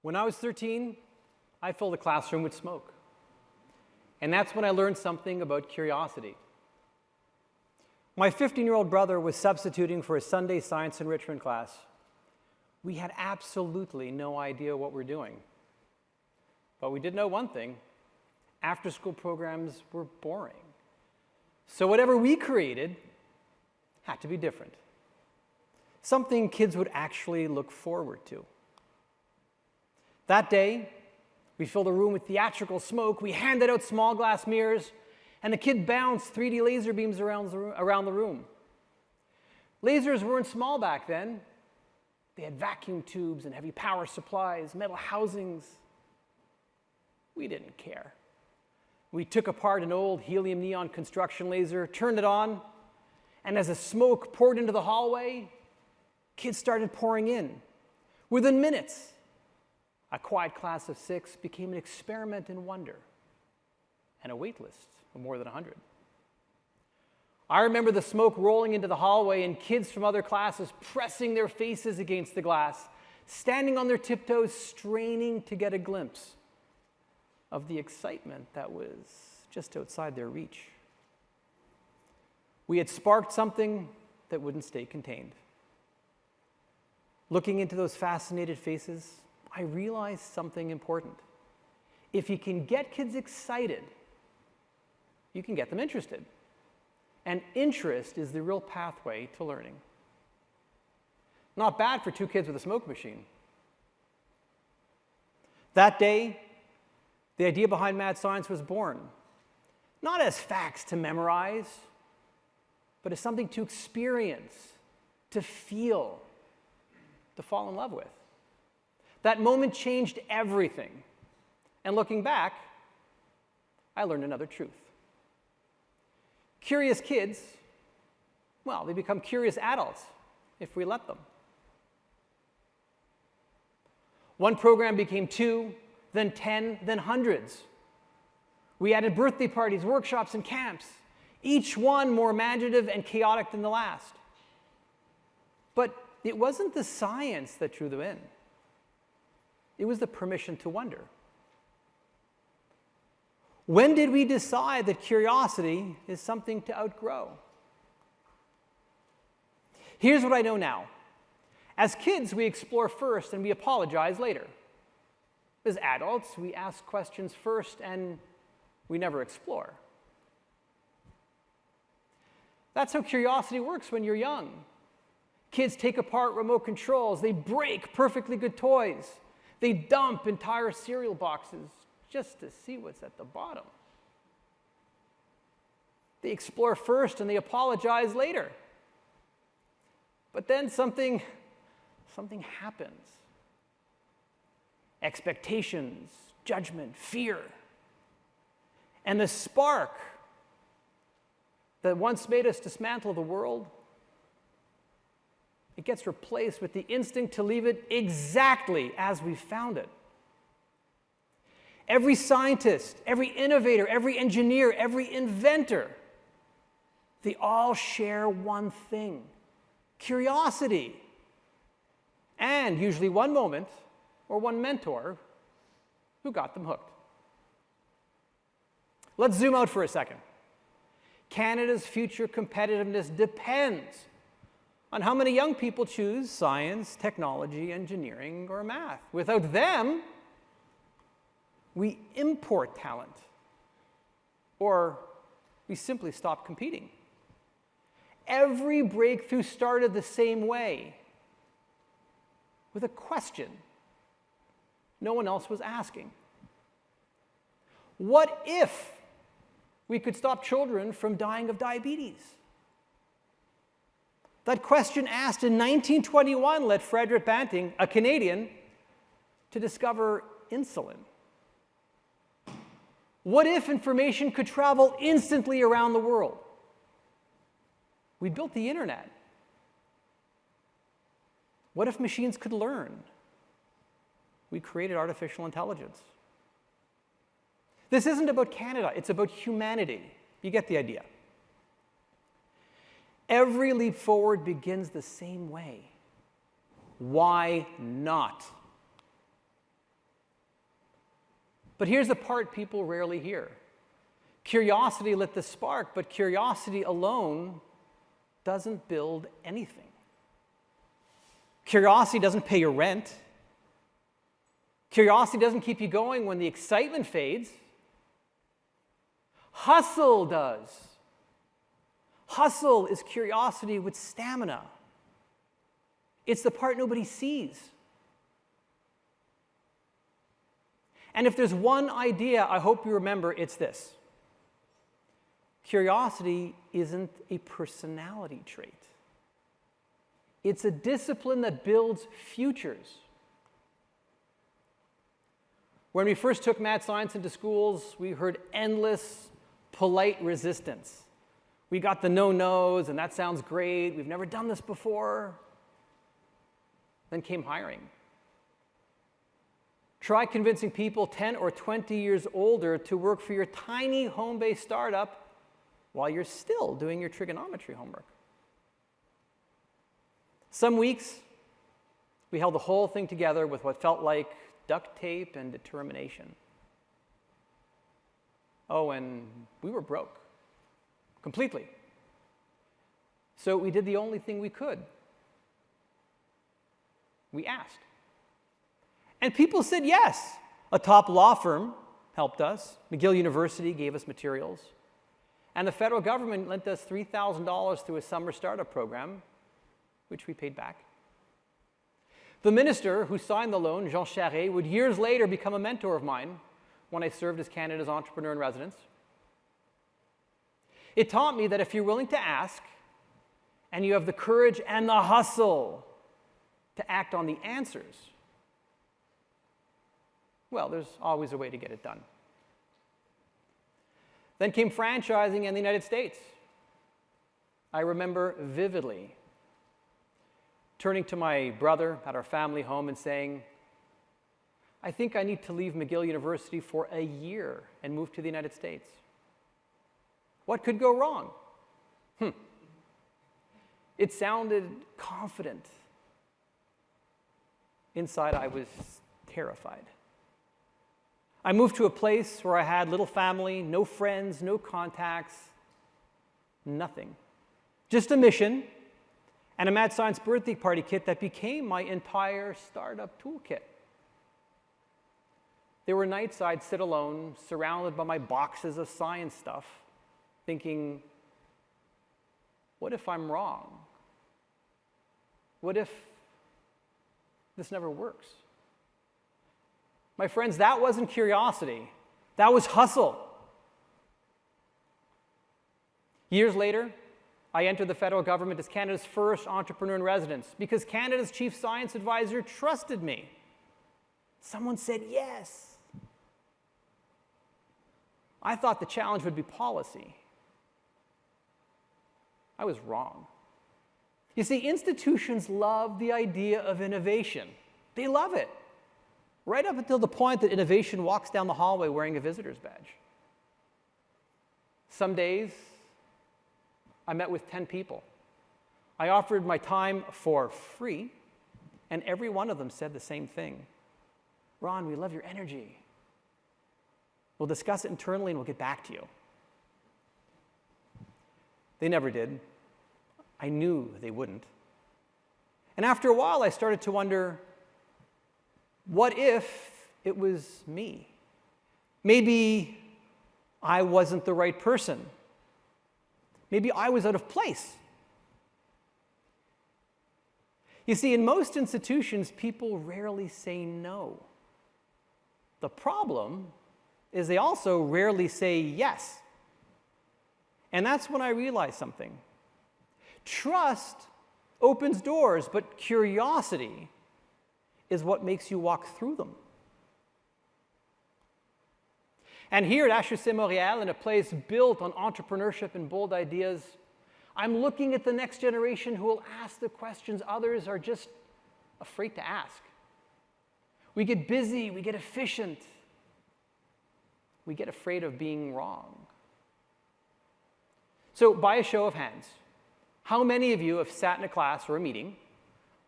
When I was 13, I filled a classroom with smoke. And that's when I learned something about curiosity. My 15-year-old brother was substituting for a Sunday science enrichment class. We had absolutely no idea what we're doing. But we did know one thing: after-school programs were boring. So whatever we created had to be different. Something kids would actually look forward to. That day, we filled a room with theatrical smoke, we handed out small glass mirrors, and the kid bounced 3D laser beams around the room. Lasers weren't small back then. They had vacuum tubes and heavy power supplies, metal housings. We didn't care. We took apart an old helium neon construction laser, turned it on, and as the smoke poured into the hallway, kids started pouring in. Within minutes, a quiet class of 6 became an experiment in wonder and a wait list of more than 100. I remember the smoke rolling into the hallway and kids from other classes pressing their faces against the glass, standing on their tiptoes, straining to get a glimpse of the excitement that was just outside their reach. We had sparked something that wouldn't stay contained. Looking into those fascinated faces, I realized something important. If you can get kids excited, you can get them interested. And interest is the real pathway to learning. Not bad for 2 kids with a smoke machine. That day, the idea behind Mad Science was born, not as facts to memorize, but as something to experience, to feel, to fall in love with. That moment changed everything. And looking back, I learned another truth. Curious kids, well, they become curious adults if we let them. One program became 2, then 10, then hundreds. We added birthday parties, workshops, and camps, each one more imaginative and chaotic than the last. But it wasn't the science that drew them in. It was the permission to wonder. When did we decide that curiosity is something to outgrow? Here's what I know now. As kids, we explore first and we apologize later. As adults, we ask questions first and we never explore. That's how curiosity works when you're young. Kids take apart remote controls. They break perfectly good toys. They dump entire cereal boxes just to see what's at the bottom. They explore first and they apologize later. But then something happens. Expectations, judgment, fear. And the spark that once made us dismantle the world, it gets replaced with the instinct to leave it exactly as we found it. Every scientist, every innovator, every engineer, every inventor, they all share one thing: curiosity. And usually one moment or one mentor who got them hooked. Let's zoom out for a second. Canada's future competitiveness depends on how many young people choose science, technology, engineering, or math. Without them, we import talent, or we simply stop competing. Every breakthrough started the same way, with a question no one else was asking. What if we could stop children from dying of diabetes? That question asked in 1921 led Frederick Banting, a Canadian, to discover insulin. What if information could travel instantly around the world? We built the internet. What if machines could learn? We created artificial intelligence. This isn't about Canada, it's about humanity. You get the idea. Every leap forward begins the same way. Why not? But here's the part people rarely hear. Curiosity lit the spark, but curiosity alone doesn't build anything. Curiosity doesn't pay your rent. Curiosity doesn't keep you going when the excitement fades. Hustle does. Hustle is curiosity with stamina. It's the part nobody sees. And if there's one idea I hope you remember, it's this. Curiosity isn't a personality trait. It's a discipline that builds futures. When we first took mad science into schools, we heard endless, polite resistance. We got the no-nos, and that sounds great. We've never done this before. Then came hiring. Try convincing people 10 or 20 years older to work for your tiny home-based startup while you're still doing your trigonometry homework. Some weeks, we held the whole thing together with what felt like duct tape and determination. Oh, and we were broke. Completely. So we did the only thing we could. We asked. And people said yes. A top law firm helped us. McGill University gave us materials. And the federal government lent us $3,000 through a summer startup program, which we paid back. The minister who signed the loan, Jean Charest, would years later become a mentor of mine when I served as Canada's entrepreneur in residence. It taught me that if you're willing to ask, and you have the courage and the hustle to act on the answers, well, there's always a way to get it done. Then came franchising in the United States. I remember vividly turning to my brother at our family home and saying, I think I need to leave McGill University for a year and move to the United States. What could go wrong? It sounded confident. Inside, I was terrified. I moved to a place where I had little family, no friends, no contacts, nothing. Just a mission and a mad science birthday party kit that became my entire startup toolkit. There were nights I'd sit alone, surrounded by my boxes of science stuff, thinking, what if I'm wrong? What if this never works? My friends, that wasn't curiosity. That was hustle. Years later, I entered the federal government as Canada's first entrepreneur in residence because Canada's chief science advisor trusted me. Someone said yes. I thought the challenge would be policy. I was wrong. You see, institutions love the idea of innovation. They love it. Right up until the point that innovation walks down the hallway wearing a visitor's badge. Some days, I met with 10 people. I offered my time for free, and every one of them said the same thing. Ron, we love your energy. We'll discuss it internally and we'll get back to you. They never did. I knew they wouldn't. And after a while, I started to wonder, what if it was me? Maybe I wasn't the right person. Maybe I was out of place. You see, in most institutions, people rarely say no. The problem is they also rarely say yes. And that's when I realized something. Trust opens doors, but curiosity is what makes you walk through them. And here at HEC Montréal, in a place built on entrepreneurship and bold ideas, I'm looking at the next generation who will ask the questions others are just afraid to ask. We get busy, we get efficient, we get afraid of being wrong. So by a show of hands, how many of you have sat in a class or a meeting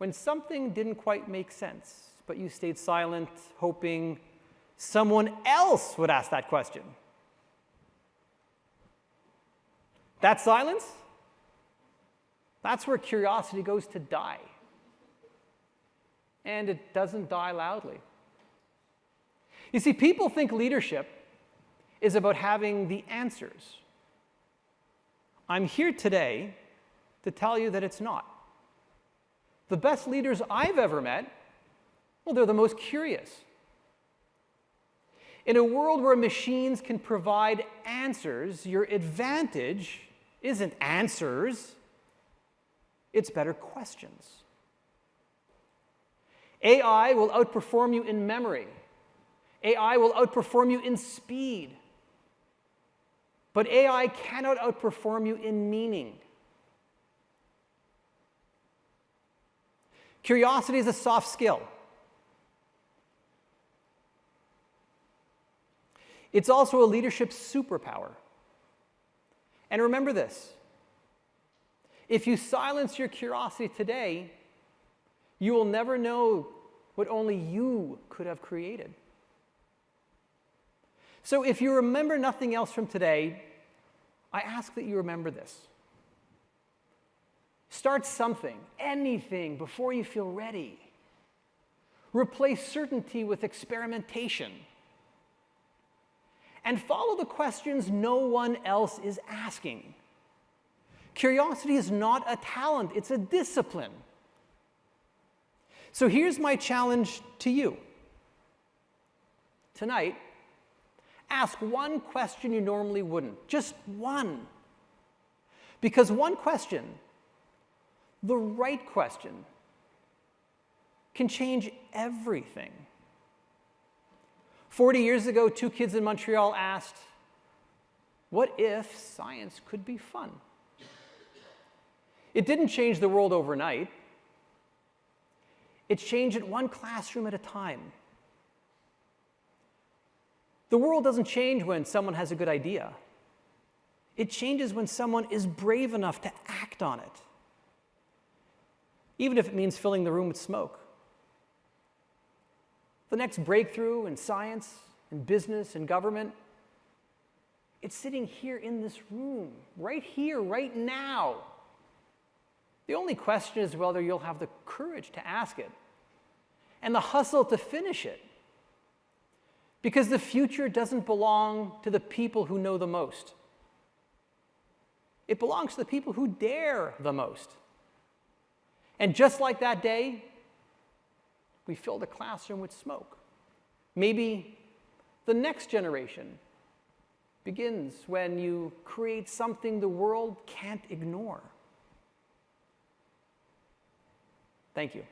when something didn't quite make sense, but you stayed silent, hoping someone else would ask that question. That silence, that's where curiosity goes to die. And it doesn't die loudly. You see, people think leadership is about having the answers. I'm here today to tell you that it's not. The best leaders I've ever met, well, they're the most curious. In a world where machines can provide answers, your advantage isn't answers, it's better questions. AI will outperform you in memory. AI will outperform you in speed. But AI cannot outperform you in meaning. Curiosity is a soft skill. It's also a leadership superpower. And remember this: if you silence your curiosity today, you will never know what only you could have created. So if you remember nothing else from today, I ask that you remember this. Start something, anything, before you feel ready. Replace certainty with experimentation. And follow the questions no one else is asking. Curiosity is not a talent, it's a discipline. So here's my challenge to you. Tonight, ask one question you normally wouldn't. Just one. Because one question, the right question, can change everything. 40 years ago, 2 kids in Montreal asked, what if science could be fun? It didn't change the world overnight. It changed it one classroom at a time. The world doesn't change when someone has a good idea. It changes when someone is brave enough to act on it, even if it means filling the room with smoke. The next breakthrough in science, in business, in government, it's sitting here in this room, right here, right now. The only question is whether you'll have the courage to ask it and the hustle to finish it. Because the future doesn't belong to the people who know the most. It belongs to the people who dare the most. And just like that day, we filled a classroom with smoke. Maybe the next generation begins when you create something the world can't ignore. Thank you.